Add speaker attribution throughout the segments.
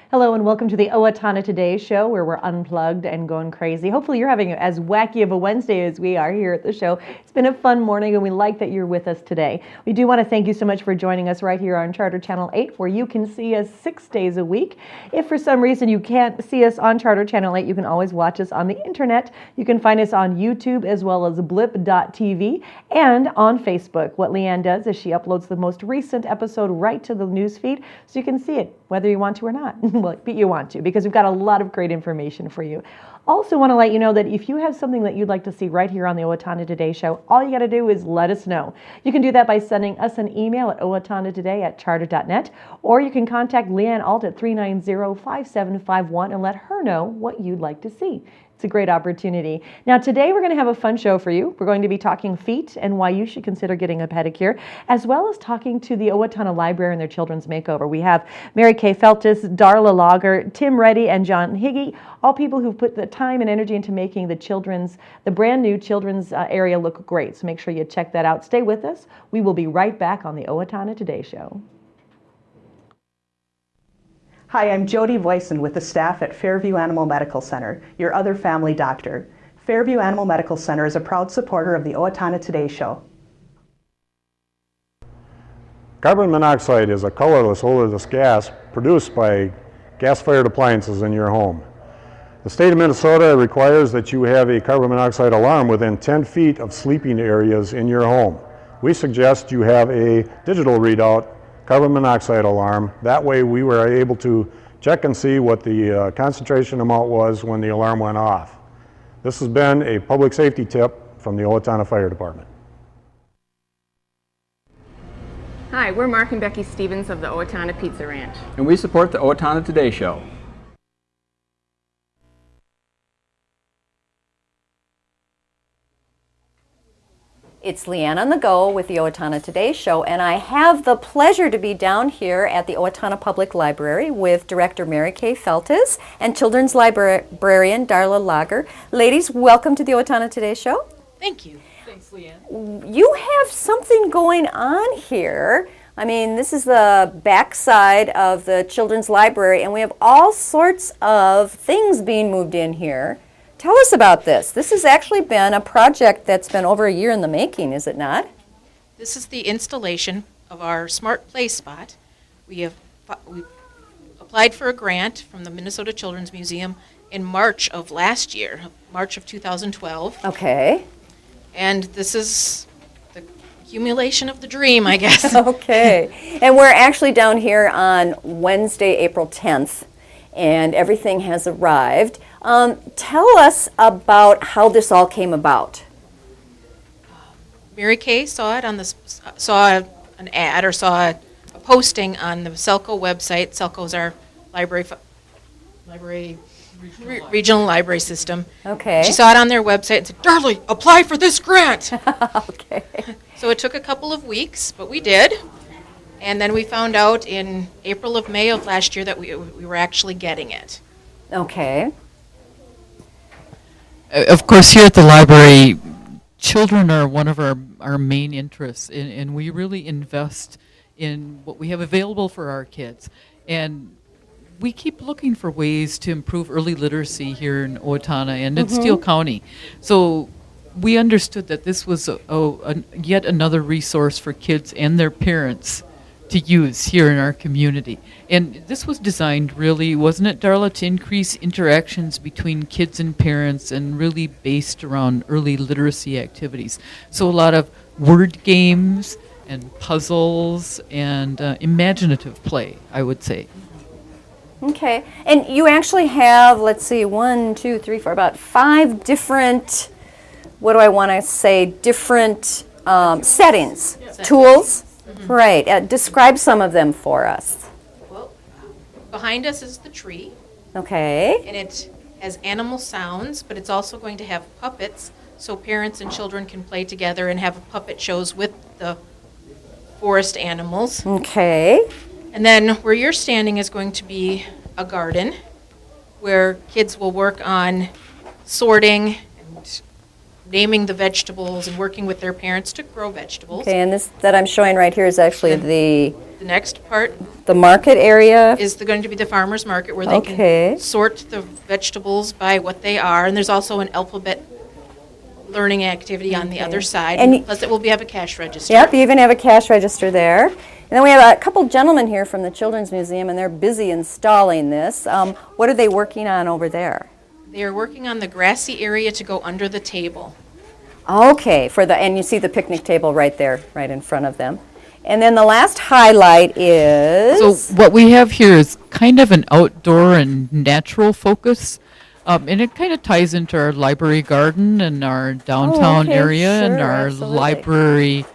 Speaker 1: Hello and welcome to the Owatonna Today Show, where we're unplugged and going crazy. Hopefully you're having as wacky of a Wednesday as we are here at the show. It's been a fun morning and we like that you're with us today. We do want to thank you so much for joining us right here on Charter Channel 8, where you can see us 6 days a week. If for some reason you can't see us on Charter Channel 8, you can always watch us on the internet. You can find us on YouTube as well as blip.tv and on Facebook. What Leanne does is she uploads the most recent episode right to the news feed so you can see it, whether you want to or not. Well, but you want to, because we've got a lot of great information for you. Also want to let you know that if you have something that you'd like to see right here on the Owatonna Today Show, all you got to do is let us know. You can do that by sending us an email at owatonnatoday@charter.net, or you can contact Leanne Alt at 390-5751 and let her know what you'd like to see. It's a great opportunity. Now today we're going to have a fun show for you. We're going to be talking feet and why you should consider getting a pedicure, as well as talking to the Owatonna Library and their children's makeover. We have Mary Kay Feltis, Darla Lager, Tim Reddy, and John Higgy, all people who've put the time and energy into making the brand new children's area look great. So make sure you check that out. Stay with us. We will be right back on the Owatonna Today Show.
Speaker 2: Hi, I'm Jody Voisin with the staff at Fairview Animal Medical Center, your other family doctor. Fairview Animal Medical Center is a proud supporter of the Owatonna Today Show.
Speaker 3: Carbon monoxide is a colorless, odorless gas produced by gas-fired appliances in your home. The state of Minnesota requires that you have a carbon monoxide alarm within 10 feet of sleeping areas in your home. We suggest you have a digital readout carbon monoxide alarm. That way we were able to check and see what the concentration amount was when the alarm went off. This has been a public safety tip from the Owatonna Fire Department.
Speaker 4: Hi, we're Mark and Becky Stevens of the Owatonna Pizza Ranch.
Speaker 5: And we support the Owatonna Today Show.
Speaker 6: It's Leanne on the go with the Owatonna Today Show, and I have the pleasure to be down here at the Owatonna Public Library with Director Mary Kay Feltis and Children's Librarian Darla Lager. Ladies, welcome to the Owatonna Today Show.
Speaker 7: Thank you. Thanks, Leanne.
Speaker 6: You have something going on here. I mean, this is the backside of the Children's Library, and we have all sorts of things being moved in here. Tell us about this. This has actually been a project that's been over a year in the making, is it not?
Speaker 7: This is the installation of our Smart Play Spot. We applied for a grant from the Minnesota Children's Museum in March of last year, March of 2012.
Speaker 6: Okay.
Speaker 7: And this is the accumulation of the dream, I guess.
Speaker 6: Okay. And we're actually down here on Wednesday, April 10th, and everything has arrived. Tell us about how this all came about.
Speaker 7: Mary Kay saw an ad or saw a posting on the Selco website. Selco's our regional library system.
Speaker 6: Okay.
Speaker 7: She saw it on their website and said, "Darla, apply for this grant."
Speaker 6: Okay.
Speaker 7: So it took a couple of weeks, but we did. And then we found out in April of May of last year that we were actually getting it.
Speaker 6: Okay.
Speaker 8: Of course, here at the library, children are one of our main interests, and we really invest in what we have available for our kids. And we keep looking for ways to improve early literacy here in Owatonna and in Steele County. So we understood that this was yet another resource for kids and their parents to use here in our community. And this was designed really, wasn't it, Darla, to increase interactions between kids and parents and really based around early literacy activities. So a lot of word games and puzzles and imaginative play, I would say.
Speaker 6: Okay. And you actually have, let's see, 1, 2, 3, 4, about 5 different, different settings, tools. Right. Describe some of them for us.
Speaker 7: Well, behind us is the tree.
Speaker 6: Okay.
Speaker 7: And it has animal sounds, but it's also going to have puppets so parents and children can play together and have puppet shows with the forest animals.
Speaker 6: Okay.
Speaker 7: And then where you're standing is going to be a garden where kids will work on sorting and naming the vegetables and working with their parents to grow vegetables.
Speaker 6: Okay, and this that I'm showing right here is actually the
Speaker 7: next part
Speaker 6: The market area.
Speaker 7: is going to be the farmer's market where they
Speaker 6: Okay.
Speaker 7: can sort the vegetables by what they are. And there's also an alphabet learning activity on the other side.
Speaker 6: And
Speaker 7: Plus, it will have a cash register.
Speaker 6: Yep, you even have a cash register there. And then we have a couple gentlemen here from the Children's Museum, and they're busy installing this. What are they working on over there?
Speaker 7: They are working on the grassy area to go under the table.
Speaker 6: Okay, and you see the picnic table right there, right in front of them. And then the last highlight is...
Speaker 8: So what we have here is kind of an outdoor and natural focus. And it kind of ties into our library garden and our downtown
Speaker 6: okay,
Speaker 8: area and
Speaker 6: sure,
Speaker 8: our
Speaker 6: absolutely.
Speaker 8: library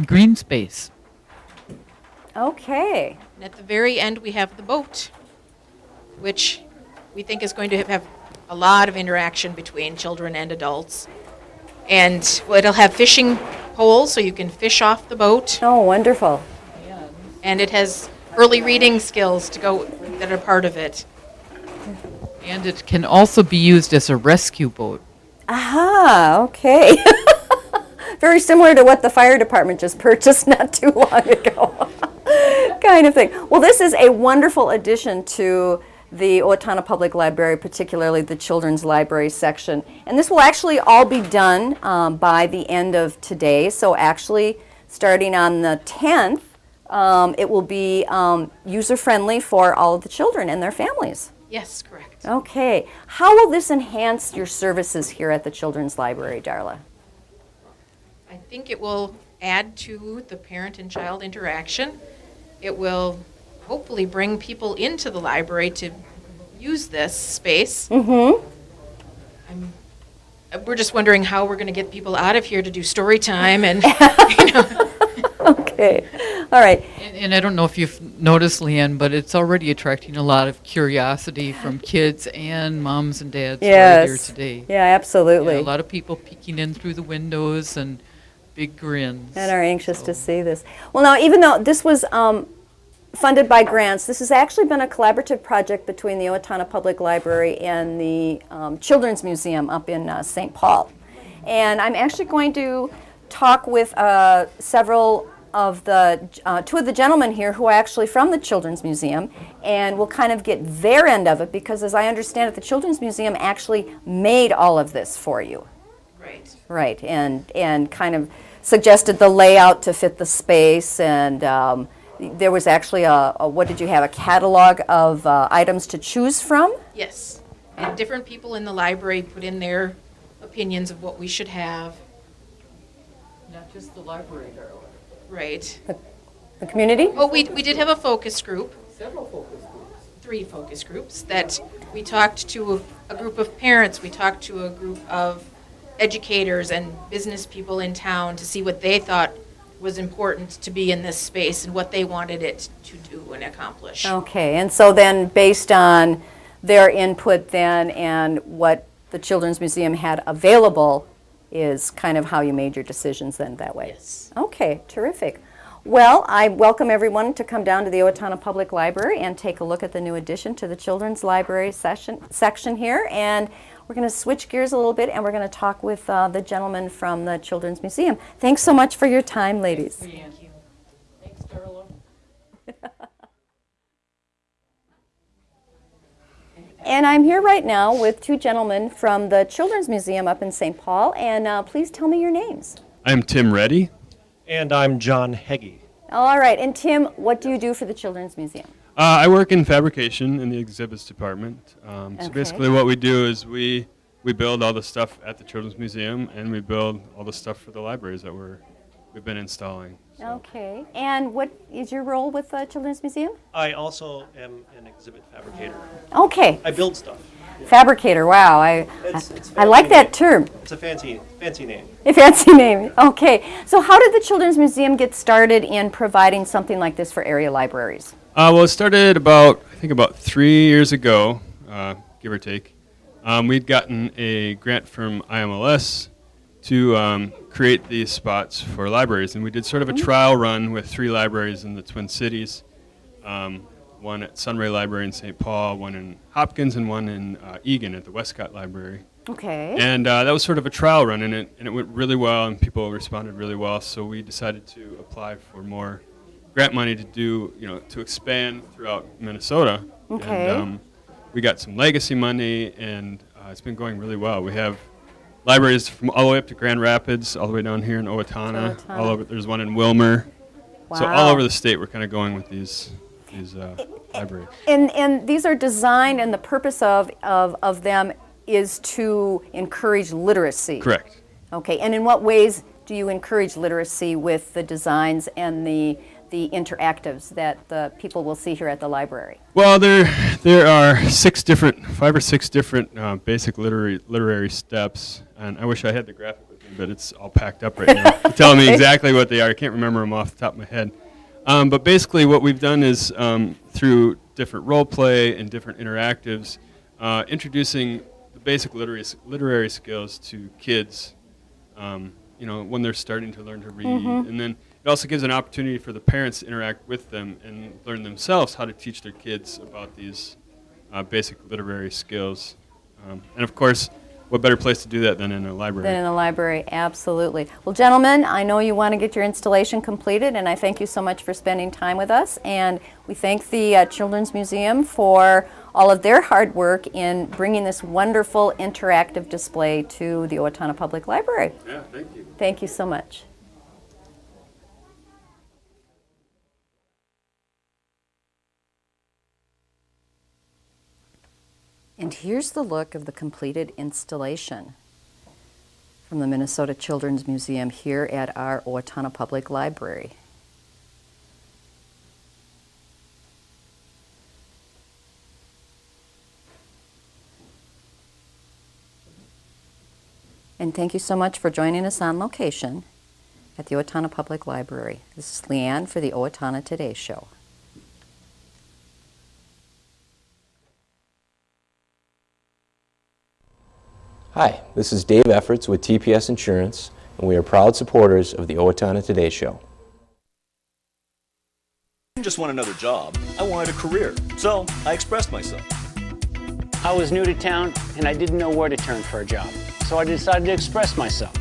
Speaker 8: green space.
Speaker 6: Okay.
Speaker 7: And at the very end, we have the boat, which we think is going to have a lot of interaction between children and adults. And it'll have fishing poles, so you can fish off the boat.
Speaker 6: Oh, wonderful.
Speaker 7: And it has early reading skills that are part of it.
Speaker 8: And it can also be used as a rescue boat.
Speaker 6: Aha, okay. Very similar to what the fire department just purchased not too long ago. Kind of thing. Well, this is a wonderful addition to the Owatonna Public Library, particularly the Children's Library section. And this will actually all be done by the end of today. So actually, starting on the 10th, it will be user-friendly for all of the children and their families.
Speaker 7: Yes, correct.
Speaker 6: Okay. How will this enhance your services here at the Children's Library, Darla?
Speaker 7: I think it will add to the parent and child interaction. It will hopefully bring people into the library to use this space.
Speaker 6: Mm-hmm.
Speaker 7: We're just wondering how we're going to get people out of here to do story time and,
Speaker 6: Okay. All right.
Speaker 8: And I don't know if you've noticed, Leanne, but it's already attracting a lot of curiosity from kids and moms and dads right here today.
Speaker 6: Yeah, absolutely.
Speaker 8: Yeah, a lot of people peeking in through the windows and big grins.
Speaker 6: And are anxious to see this. Well, now, even though this was funded by grants, this has actually been a collaborative project between the Owatonna Public Library and the Children's Museum up in St. Paul. And I'm actually going to talk with several of the, two of the gentlemen here who are actually from the Children's Museum, and we'll kind of get their end of it because, as I understand it, the Children's Museum actually made all of this for you.
Speaker 7: right.
Speaker 6: Right, and kind of suggested the layout to fit the space, and there was actually what did you have, a catalog of items to choose from?
Speaker 7: Yes. And different people in the library put in their opinions of what we should have.
Speaker 8: Not just the library, Darla.
Speaker 7: Right.
Speaker 6: The community?
Speaker 7: Oh, we did have a focus group.
Speaker 8: Several focus groups.
Speaker 7: 3 focus groups that we talked to a group of parents, we talked to a group of educators and business people in town to see what they thought was important to be in this space and what they wanted it to do and accomplish.
Speaker 6: Okay, and so then based on their input then and what the Children's Museum had available is kind of how you made your decisions then that way?
Speaker 7: Yes.
Speaker 6: Okay, terrific. Well, I welcome everyone to come down to the Owatonna Public Library and take a look at the new addition to the Children's Library section here. And we're going to switch gears a little bit and we're going to talk with the gentleman from the Children's Museum. Thanks so much for your time, ladies.
Speaker 7: Thank you.
Speaker 8: Thanks, Darla.
Speaker 6: And I'm here right now with 2 gentlemen from the Children's Museum up in St. Paul. And please tell me your names.
Speaker 9: I'm Tim Reddy.
Speaker 10: And I'm John Heggie.
Speaker 6: All right. And Tim, what do you do for the Children's Museum?
Speaker 9: I work in fabrication in the exhibits department. So
Speaker 6: Okay.
Speaker 9: basically what we do is we build all the stuff at the Children's Museum and we build all the stuff for the libraries that we've been installing. So.
Speaker 6: Okay. And what is your role with the Children's Museum?
Speaker 10: I also am an exhibit fabricator.
Speaker 6: Okay.
Speaker 10: I build stuff.
Speaker 6: Fabricator. Wow. I
Speaker 10: fancy
Speaker 6: like that
Speaker 10: name.
Speaker 6: term.
Speaker 10: It's a fancy name.
Speaker 6: A fancy name. Okay. So how did the Children's Museum get started in providing something like this for area libraries?
Speaker 9: Well, it started about 3 years ago, give or take. We'd gotten a grant from IMLS to create these spots for libraries, and we did sort of a trial run with 3 libraries in the Twin Cities. One at Sunray Library in St. Paul, one in Hopkins, and one in Eagan at the Westcott Library.
Speaker 6: Okay.
Speaker 9: And that was sort of a trial run, and it went really well, and people responded really well, so we decided to apply for more grant money to do, to expand throughout Minnesota.
Speaker 6: Okay.
Speaker 9: And we got some legacy money, and it's been going really well. We have libraries from all the way up to Grand Rapids, all the way down here in Owatonna. All over. There's one in Wilmer.
Speaker 6: Wow.
Speaker 9: So all over the state, we're kind of going with these libraries.
Speaker 6: And these are designed, and the purpose of them is to encourage literacy.
Speaker 9: Correct.
Speaker 6: Okay, and in what ways do you encourage literacy with the designs and the interactives that the people will see here at the library?
Speaker 9: Well, there are 5 or 6 different basic literary steps, and I wish I had the graphic with me, but it's all packed up right now. Telling me exactly what they are. I can't remember them off the top of my head. But basically what we've done is through different role play and different interactives, introducing the basic literary skills to kids, when they're starting to learn to read.
Speaker 6: Mm-hmm.
Speaker 9: And then it also gives an opportunity for the parents to interact with them and learn themselves how to teach their kids about these basic literary skills. And of course, what better place to do that than in a library?
Speaker 6: Than in the library, absolutely. Well, gentlemen, I know you want to get your installation completed, and I thank you so much for spending time with us. And we thank the Children's Museum for all of their hard work in bringing this wonderful interactive display to the Owatonna Public Library.
Speaker 9: Yeah, thank you.
Speaker 6: Thank you so much. And here's the look of the completed installation from the Minnesota Children's Museum here at our Owatonna Public Library. And thank you so much for joining us on location at the Owatonna Public Library. This is Leanne for the Owatonna Today Show.
Speaker 11: Hi, this is Dave Efforts with TPS Insurance, and we are proud supporters of the Owatonna Today Show.
Speaker 12: I didn't just want another job, I wanted a career, so I expressed myself.
Speaker 13: I was new to town and I didn't know where to turn for a job, so I decided to express myself.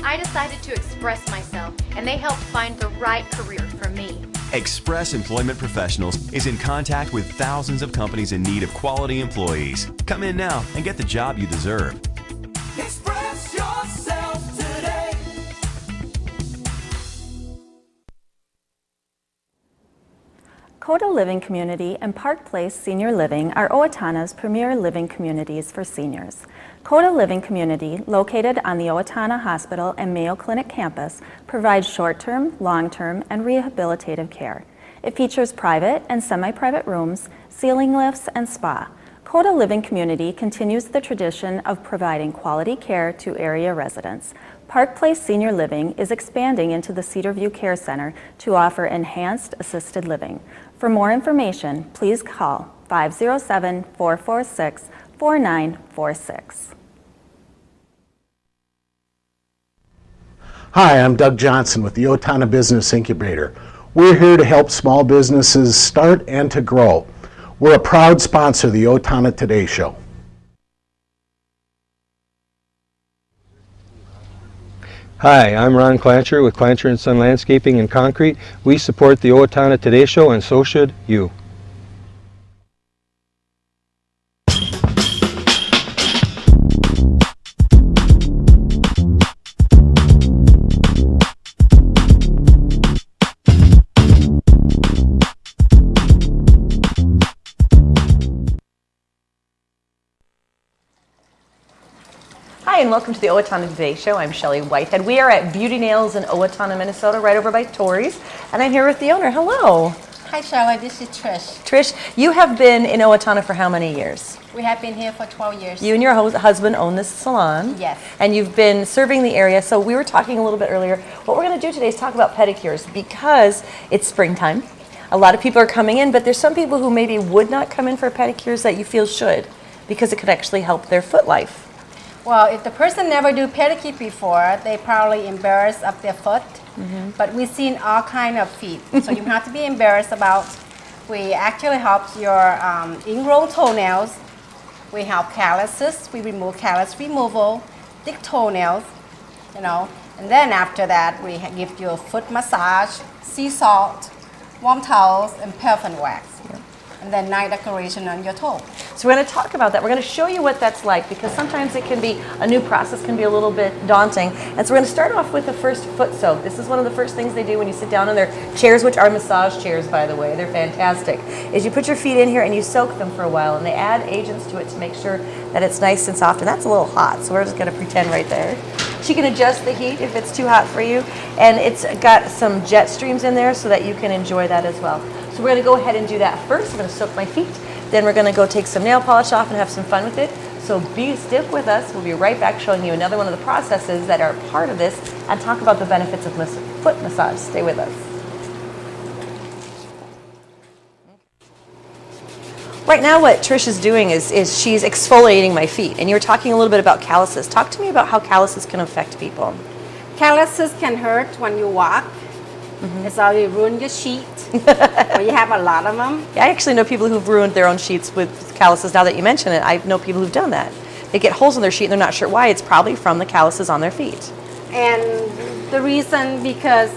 Speaker 14: I decided to express myself, and they helped find the right career for me.
Speaker 15: Express Employment Professionals is in contact with thousands of companies in need of quality employees. Come in now and get the job you deserve.
Speaker 16: Express yourself today.
Speaker 17: Coda Living Community and Park Place Senior Living are Owatonna's premier living communities for seniors. Coda Living Community, located on the Owatonna Hospital and Mayo Clinic campus, provides short-term, long-term, and rehabilitative care. It features private and semi-private rooms, ceiling lifts, and spa. Coda Living Community continues the tradition of providing quality care to area residents. Park Place Senior Living is expanding into the Cedar View Care Center to offer enhanced assisted living. For more information, please call 507-446-4946.
Speaker 18: Hi, I'm Doug Johnson with the Owatonna Business Incubator. We're here to help small businesses start and to grow. We're a proud sponsor of the Owatonna Today Show.
Speaker 19: Hi, I'm Ron Clancher with Clancher & Son Landscaping and Concrete. We support the Owatonna Today Show, and so should you.
Speaker 1: Hi, and welcome to the Owatonna Today Show. I'm Shelley Whitehead. We are at Beauti Nails in Owatonna, Minnesota, right over by Tori's, and I'm here with the owner. Hello.
Speaker 20: Hi, Shelley. This is Trish.
Speaker 1: Trish, you have been in Owatonna for how many years?
Speaker 20: We have been here for 12 years.
Speaker 1: You and your husband own this salon.
Speaker 20: Yes.
Speaker 1: And you've been serving the area. So we were talking a little bit earlier. What we're going to do today is talk about pedicures because it's springtime. A lot of people are coming in, but there's some people who maybe would not come in for pedicures that you feel should because it could actually help their foot life.
Speaker 20: Well, if the person never do pedicure before, they probably embarrassed of their foot.
Speaker 1: Mm-hmm.
Speaker 20: But we've seen all kind of feet, so you don't have to be embarrassed about. We actually help your ingrown toenails. We help calluses. We remove callus removal, thick toenails, and then after that we give you a foot massage, sea salt, warm towels, and paraffin wax. And then night decoration on your toe.
Speaker 1: So we're going to talk about that. We're going to show you what that's like, because sometimes it can be, a new process can be a little bit daunting. And so we're going to start off with the first foot soak. This is one of the first things they do when you sit down in their chairs, which are massage chairs, by the way. They're fantastic. Is you put your feet in here and you soak them for a while, and they add agents to it to make sure that it's nice and soft. And that's a little hot, so we're just going to pretend right there. She can adjust the heat if it's too hot for you. And it's got some jet streams in there so that you can enjoy that as well. So we're going to go ahead and do that first. I'm going to soak my feet. Then we're going to go take some nail polish off and have some fun with it. So stick with us. We'll be right back showing you another one of the processes that are part of this and talk about the benefits of foot massage. Stay with us. Right now what Trish is doing is she's exfoliating my feet. And you were talking a little bit about calluses. Talk to me about how calluses can affect people.
Speaker 20: Calluses can hurt when you walk. It's how you ruin your sheet. Or you have a lot of them.
Speaker 1: Yeah, I actually know people who've ruined their own sheets with calluses. Now that you mention it, I know people who've done that. They get holes in their sheet and they're not sure why. It's probably from the calluses on their feet.
Speaker 20: And the reason, because,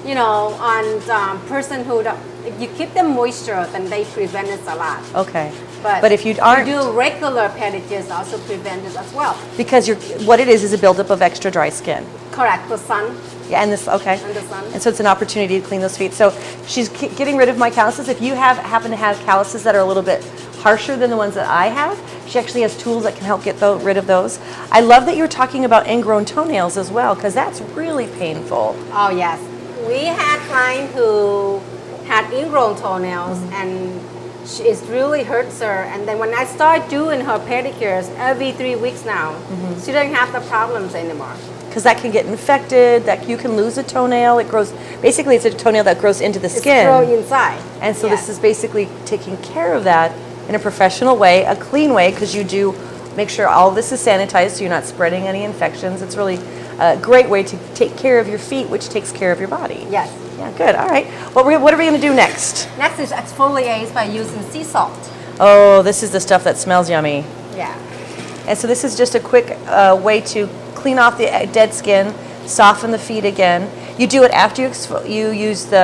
Speaker 20: you know, on person who don't, if you keep them moisture, then they prevent it a lot.
Speaker 1: Okay.
Speaker 20: But
Speaker 1: if you aren't,
Speaker 20: do regular pedicures also prevent it as well.
Speaker 1: Because what it is a buildup of extra dry skin.
Speaker 20: Correct. The sun.
Speaker 1: Yeah, and this, okay.
Speaker 20: And the sun.
Speaker 1: And so it's an opportunity to clean those feet. So she's getting rid of my calluses. If you happen to have calluses that are a little bit harsher than the ones that I have, she actually has tools that can help get rid of those. I love that you're talking about ingrown toenails as well, because that's really painful.
Speaker 20: Oh, yes. We had a client who had ingrown toenails, and it really hurts her. And then when I start doing her pedicures every 3 weeks now, she doesn't have the problems anymore.
Speaker 1: Because that can get infected, that you can lose a toenail. It grows, basically it's a toenail that grows into the skin.
Speaker 20: It's grow inside.
Speaker 1: And so this is basically taking care of that in a professional way, a clean way, because you do make sure all this is sanitized so you're not spreading any infections. It's really a great way to take care of your feet, which takes care of your body.
Speaker 20: Yes.
Speaker 1: Yeah, good. All right. What are we going to do next?
Speaker 20: Next is exfoliate by using sea salt.
Speaker 1: Oh, this is the stuff that smells yummy.
Speaker 20: Yeah.
Speaker 1: And so this is just a quick way to clean off the dead skin, soften the feet again. You do it after you use the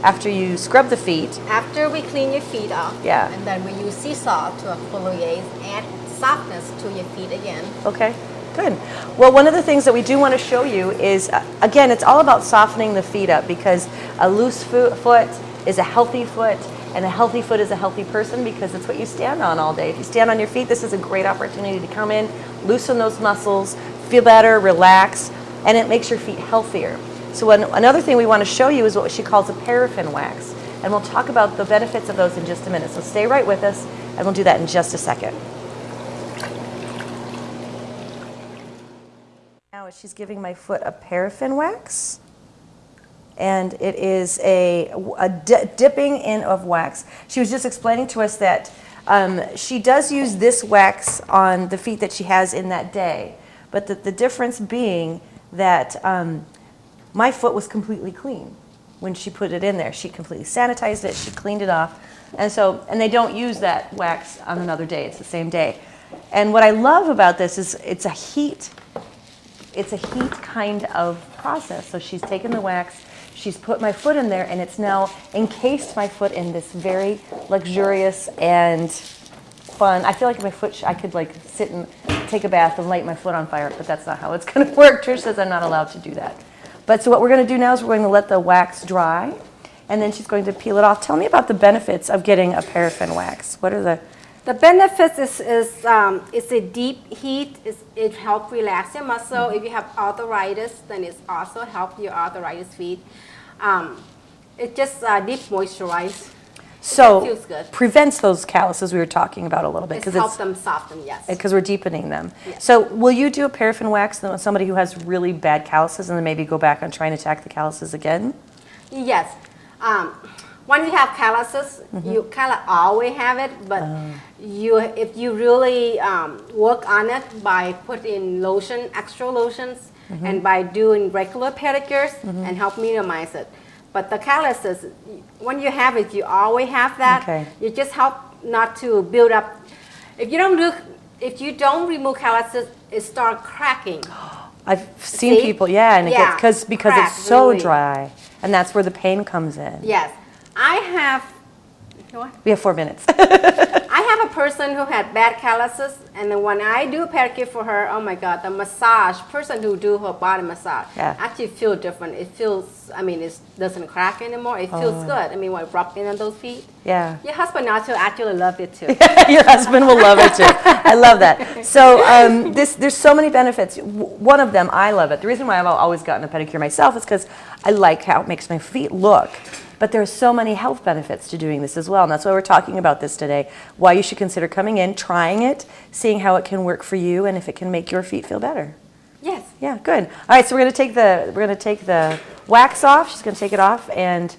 Speaker 1: after you scrub the feet.
Speaker 20: After we clean your feet off.
Speaker 1: Yeah.
Speaker 20: And then we use sea salt to exfoliate, add softness to your feet again.
Speaker 1: Okay. Good. Well, one of the things that we do want to show you is, again, it's all about softening the feet up, because a loose foot is a healthy foot, and a healthy foot is a healthy person, because it's what you stand on all day. If you stand on your feet, this is a great opportunity to come in, loosen those muscles, feel better, relax, and it makes your feet healthier. So another thing we want to show you is what she calls a paraffin wax, and we'll talk about the benefits of those in just a minute. So stay right with us, and we'll do that in just a second. Now she's giving my foot a paraffin wax, and it is a dipping in of wax. She was just explaining to us that she does use this wax on the feet that she has in that day, but the difference being that my foot was completely clean when she put it in there. She completely sanitized it, she cleaned it off, and they don't use that wax on another day. It's the same day. And what I love about this is it's a heat kind of process. So she's taken the wax, she's put my foot in there, and it's now encased my foot in this very luxurious and fun. I feel like my foot, I could like sit and take a bath and light my foot on fire, but that's not how it's going to work. Trish says I'm not allowed to do that. But so what we're going to do now is we're going to let the wax dry, and then she's going to peel it off. Tell me about the benefits of getting a paraffin wax. What are the
Speaker 20: benefits is it's a deep heat. It helps relax your muscle. If you have arthritis, then it's also help your arthritis feet. It just deep moisturize.
Speaker 1: So
Speaker 20: it feels good.
Speaker 1: Prevents those calluses we were talking about a little bit.
Speaker 20: It helps them soften, yes.
Speaker 1: Because we're deepening them.
Speaker 20: Yes.
Speaker 1: So will you do a paraffin wax on somebody who has really bad calluses and then maybe go back and try and attack the calluses again?
Speaker 20: Yes. When you have calluses, you kind of always have it, but if you really work on it by putting lotion, extra lotions, and by doing regular pedicures and help minimize it. But the calluses, when you have it, you always have that.
Speaker 1: Okay.
Speaker 20: You just help not to build up. If you don't remove calluses, it starts cracking.
Speaker 1: I've seen people, yeah, and it gets, because
Speaker 20: crack,
Speaker 1: it's so
Speaker 20: really.
Speaker 1: dry, and that's where the pain comes in.
Speaker 20: Yes. I have, what?
Speaker 1: We have 4 minutes.
Speaker 20: I have a person who had bad calluses, and then when I do pedicure for her, oh my God, the massage, person who do her body massage, actually feel different. It feels, I mean, it doesn't crack anymore. It feels good. I mean, when rubbing on those feet.
Speaker 1: Yeah.
Speaker 20: Your husband actually love it too.
Speaker 1: Your husband will love it too. I love that. So there's so many benefits. One of them, I love it. The reason why I've always gotten a pedicure myself is because I like how it makes my feet look. But there's so many health benefits to doing this as well, and that's why we're talking about this today. Why you should consider coming in, trying it, seeing how it can work for you, and if it can make your feet feel better.
Speaker 20: Yes.
Speaker 1: Yeah, good. All right, so we're gonna take the wax off. She's gonna take it off, and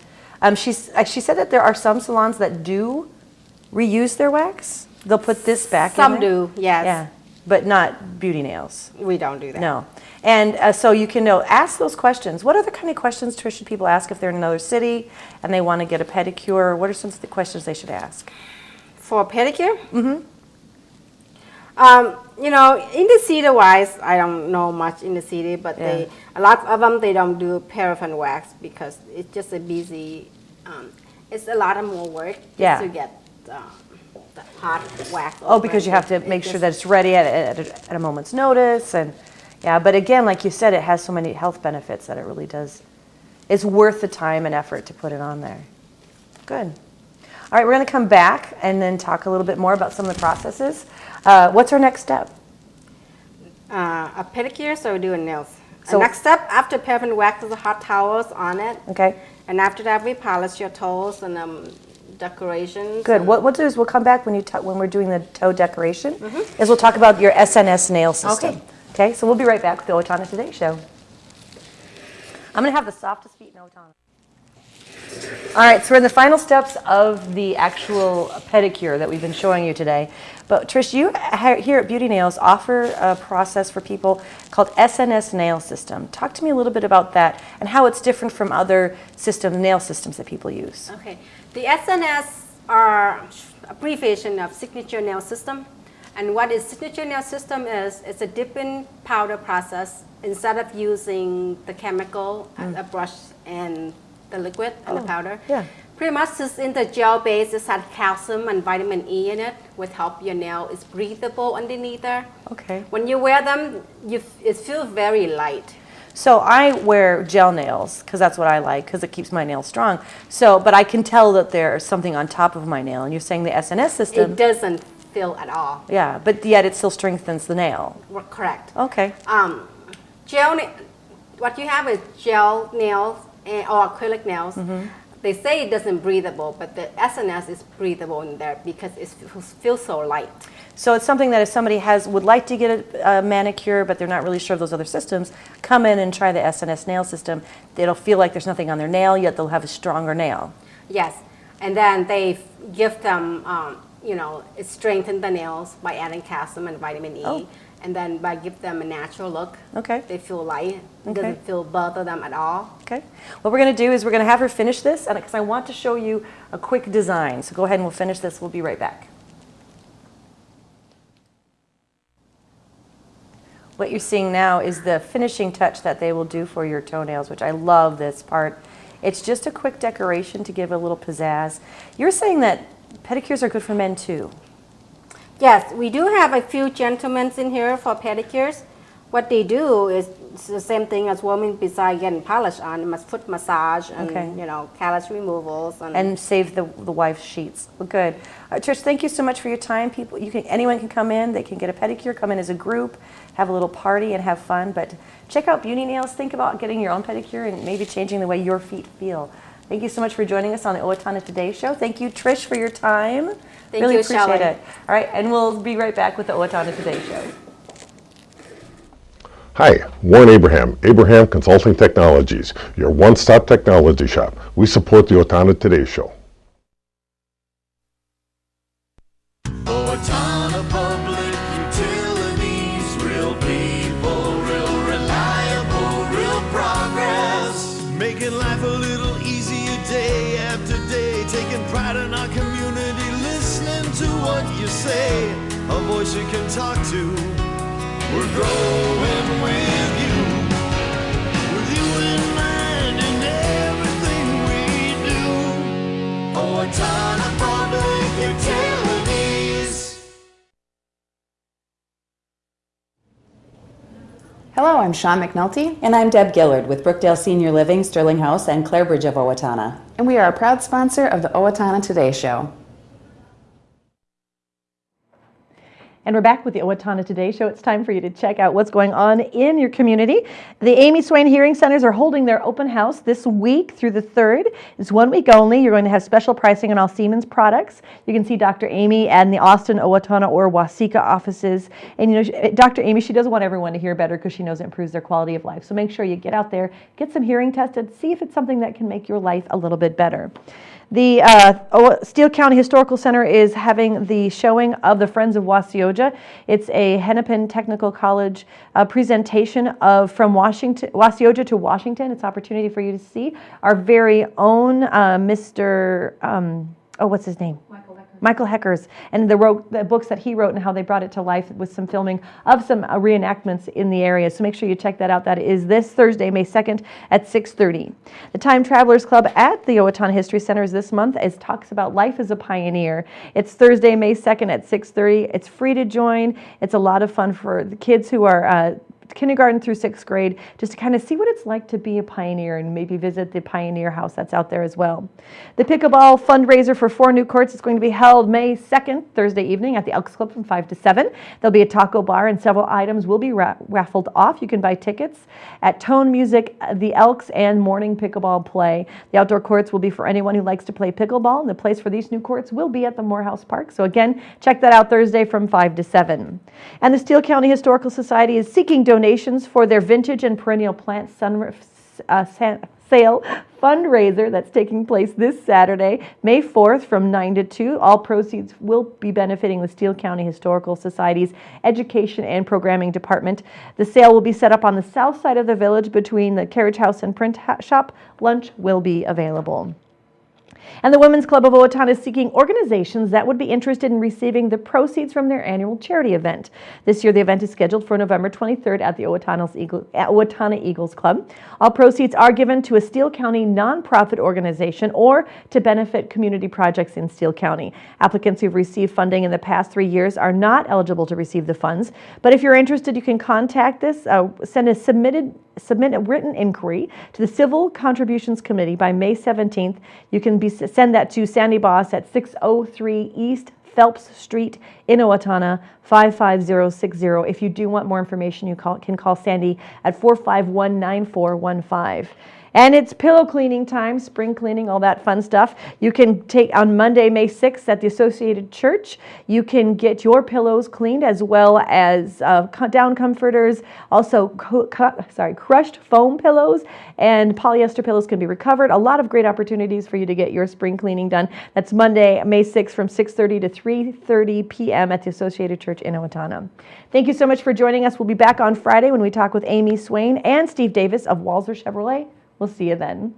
Speaker 1: she said that there are some salons that do reuse their wax. They'll put this back in there.
Speaker 20: Some do, yes.
Speaker 1: Yeah, but not Beauti Nails.
Speaker 20: We don't do that.
Speaker 1: No. And so you can ask those questions. What other kind of questions, Trish, should people ask if they're in another city and they want to get a pedicure? What are some of the questions they should ask?
Speaker 20: For a pedicure? You know, in the city-wise, I don't know much in the city, but a lot of them, they don't do paraffin wax because it's just a busy, it's a lot of more work just to get the hot wax.
Speaker 1: Oh, because you have to make sure that it's ready at a moment's notice. And yeah, but again, like you said, it has so many health benefits that it really does. It's worth the time and effort to put it on there. Good. All right, we're going to come back and then talk a little bit more about some of the processes. What's our next step?
Speaker 20: A pedicure, so we're doing nails. So next step, after paraffin wax, is the hot towels on it.
Speaker 1: Okay.
Speaker 20: And after that, we polish your toes and decorations.
Speaker 1: Good. What we'll do is we'll come back when we're doing the toe decoration. Is we'll talk about your SNS nail system.
Speaker 20: Okay.
Speaker 1: Okay. So we'll be right back with the Owatonna Today Show. I'm going to have the softest feet in Owatonna. All right, so we're in the final steps of the actual pedicure that we've been showing you today. But Trish, you here at Beauti Nails offer a process for people called SNS nail system. Talk to me a little bit about that and how it's different from other nail systems that people use.
Speaker 20: Okay, the SNS are abbreviation of signature nail system. And what is signature nail system is, it's a dipping powder process. Instead of using the chemical, a brush and the liquid and the powder.
Speaker 1: Yeah.
Speaker 20: Pretty much it's in the gel base. It has calcium and vitamin E in it, which help your nail is breathable underneath there.
Speaker 1: Okay.
Speaker 20: When you wear them, it feels very light.
Speaker 1: So I wear gel nails because that's what I like because it keeps my nails strong. So, but I can tell that there's something on top of my nail. And you're saying the SNS system.
Speaker 20: It doesn't feel at all.
Speaker 1: Yeah, but yet it still strengthens the nail.
Speaker 20: Correct.
Speaker 1: Okay.
Speaker 20: What you have is gel nails or acrylic nails. They say it doesn't breathable, but the SNS is breathable in there because it feels so light.
Speaker 1: So it's something that if somebody would like to get a manicure, but they're not really sure of those other systems, come in and try the SNS nail system. It'll feel like there's nothing on their nail, yet they'll have a stronger nail.
Speaker 20: Yes, and then they give them, it strengthens the nails by adding calcium and vitamin E. And then by give them a natural look. Okay. They feel light. It doesn't feel bother them at all.
Speaker 1: Okay. What we're going to do is we're going to have her finish this, and because I want to show you a quick design. So go ahead and we'll finish this. We'll be right back. What you're seeing now is the finishing touch that they will do for your toenails, which I love this part. It's just a quick decoration to give a little pizzazz. You're saying that pedicures are good for men too.
Speaker 20: Yes, we do have a few gentlemen in here for pedicures. What they do is the same thing as women besides getting polish on, foot massage and callus removals
Speaker 1: and save the wife's sheets. Well, good. Trish, thank you so much for your time. Anyone can come in. They can get a pedicure. Come in as a group, have a little party, and have fun. But check out Beauti Nails. Think about getting your own pedicure and maybe changing the way your feet feel. Thank you so much for joining us on the Owatonna Today Show. Thank you, Trish, for your time. Really appreciate it. All right, and we'll be right back with the Owatonna Today Show.
Speaker 21: Hi, Warren Abraham, Abraham Consulting Technologies, your one-stop technology shop. We support the Owatonna Today Show.
Speaker 16: Owatonna Public Utilities, real people, real reliable, real progress. Making life a little easier day after day, taking pride in our community, listening to what you say, a voice you can talk to. We're growing with you. Owatonna Public Utilities.
Speaker 2: Hello, I'm Sean McNulty. And I'm Deb Gillard with Brookdale Senior Living, Sterling House, and Clarebridge of Owatonna. And we are a proud sponsor of the Owatonna Today Show.
Speaker 1: And we're back with the Owatonna Today Show. It's time for you to check out what's going on in your community. The Amy Swain Hearing Centers are holding their open house this week through the 3rd. It's 1 week only. You're going to have special pricing on all Siemens products. You can see Dr. Amy and the Austin, Owatonna, or Waseca offices. And you know, Dr. Amy, she doesn't want everyone to hear better because she knows it improves their quality of life. So make sure you get out there, get some hearing tested, see if it's something that can make your life a little bit better. The Steele County Historical Center is having the showing of the Friends of Waseoja. It's a Hennepin Technical College presentation of From Waseoja to Washington. It's an opportunity for you to see our very own Mr. What's his name? Michael Heckers, and the books that he wrote and how they brought it to life with some filming of some reenactments in the area. So make sure you check that out. That is this Thursday, May 2nd at 6:30. The Time Travelers Club at the Owatonna History Center is this month talks about life as a pioneer. It's Thursday, May 2nd at 6:30. It's free to join. It's a lot of fun for the kids who are kindergarten through 6th grade, just to kind of see what it's like to be a pioneer and maybe visit the Pioneer House that's out there as well. The Pickleball fundraiser for 4 new courts is going to be held May 2nd, Thursday evening at the Elks Club from 5 to 7. There'll be a taco bar and several items will be raffled off. You can buy tickets at Tone Music, the Elks, and Morning Pickleball Play. The outdoor courts will be for anyone who likes to play pickleball, and the place for these new courts will be at the Morehouse Park. So again, check that out Thursday from 5 to 7. And the Steele County Historical Society is seeking donations for their vintage and perennial plant sale fundraiser that's taking place this Saturday, May 4th from 9 to 2. All proceeds will be benefiting the Steele County Historical Society's Education and Programming Department. The sale will be set up on the south side of the village between the carriage house and print shop. Lunch will be available. And the Women's Club of Owatonna is seeking organizations that would be interested in receiving the proceeds from their annual charity event. This year, the event is scheduled for November 23rd at the Owatonna Eagles Club. All proceeds are given to a Steele County nonprofit organization or to benefit community projects in Steele County. Applicants who've received funding in the past 3 years are not eligible to receive the funds. But if you're interested, you can contact this, submit a written inquiry to the Civil Contributions Committee by May 17th. You can send that to Sandy Boss at 603 East Phelps Street in Owatonna, 55060. If you do want more information, you can call Sandy at 451-9415. And it's pillow cleaning time, spring cleaning, all that fun stuff. You can take on Monday, May 6th at the Associated Church. You can get your pillows cleaned as well as down comforters, also crushed foam pillows, and polyester pillows can be recovered. A lot of great opportunities for you to get your spring cleaning done. That's Monday, May 6th from 6:30 to 3:30 p.m. at the Associated Church in Owatonna. Thank you so much for joining us. We'll be back on Friday when we talk with Amy Swain and Steve Davis of Walser Chevrolet. We'll see you then.